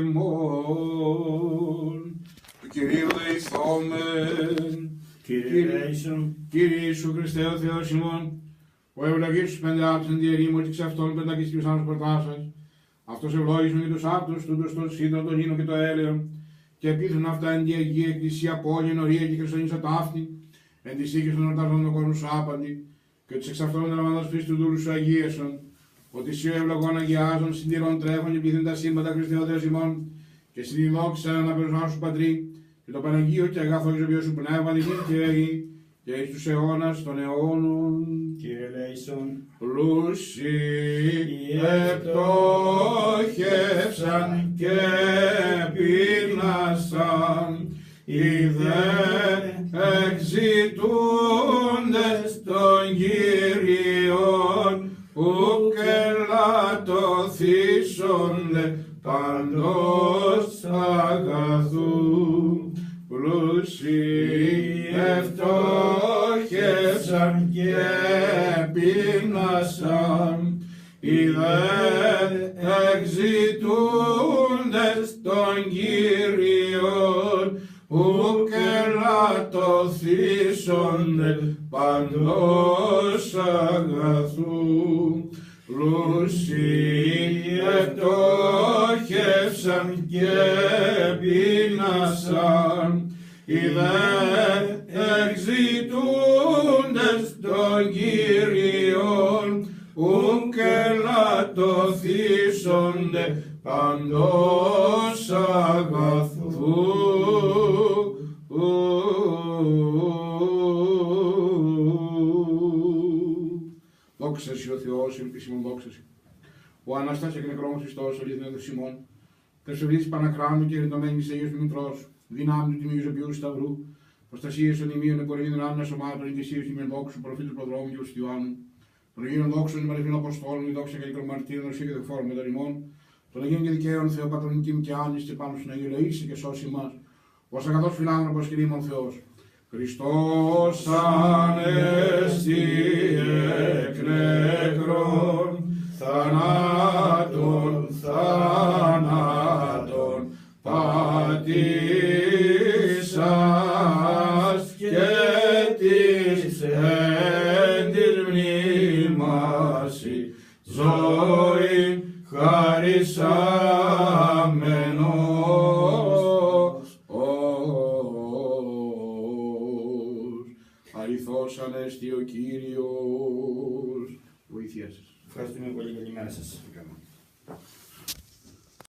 ημών. Του Κυρίου δεηθόμεν. Κύριε Ιησού Χριστέ ο Θεός ημών, ο ευλογείς τους πέντε άψεν διερήμους εξ αυτών πεντακιστήρους άμους πορτάσας. Αυτός ευλόγησον και τους άπτους, τούτος τον σύντον, τον ίνο και το έλεον, και επίθουν αυτά εν τη Αγία Εκκλησία, πόλη, νορία και χριστονίσα ταύτη, εν της οίκης των ορτάζων των κόσμων σου άπαντη, και τους εξ αυτών ελαμβάνοντας πίστη του δούλου σου αγίεσον, ότι εσύ ο ευλογών αγιάζων, συντηρών τρέφων και πληθύν τα σύμπαντα Χριστέ ο Θεός ημών, και στην δόξα να περισμά σου Πατρί, και το Παναγίο και αγαθό και ζωβιό σου πνεύμα, νυχήν και αγί, και εις τους αιώνας των αιώνων. Κύριε Λέησον, Πλούσιοι επτόχευσαν και πείνασαν, οι δε εξητούντες των Κύριων, ουκ ελαττωθήσονται παντός αγαθού. Πλούσιοι ευτόχευσαν και πείνασαν, οι δε εξητούντες των Κύριων, ουκ ελαττωθήσονται παντός αγαθού. Πλούσιοι ευτόχευσαν και πείνασαν, οι δε εξητούντες των Κύριων, ουκ ελαττωθήσονται παντός αγαθού. Δόξα σοι ο Θεός, ελπίσιμον δόξα σοι. Ο Αναστάς εκ νεκρών Χριστός, αλήθεια του Σιμών, Θεσσοβήτης Πανακράμου και ρητομένης Αγίας του Μητρός, δυνάμει του Τιμίου Ζωπιού Σταυρού, προστασίες των ημείων επορρήγων άμυνας σωμάτων, εγκαισίους και δόξου, προφήτου προδρόμου και του Ιωάννου, των Αγίων δόξων και μαρθινών Αποστόλων, η δόξα και νεκρομαρτύρων, οσί και δεφόρων με τον ημών, των Αγίων και δικαίων Θεοπατρονικήμ και άνης και πάνω στην Αγία Λαΐση και σώσει μας, ως αγαθός φιλάνθρωπος και δήμον Θεός. Χριστός ανέστη εκ νεκρών, θανάτων, θάνατον, πατήσας και της εν της μνήμασι ζωή χαρισάμενος αληθώς ανέστη ο Κύριος. Βοήθειά σας. ευχαριστούμε πολύ. Καλημέρα σας.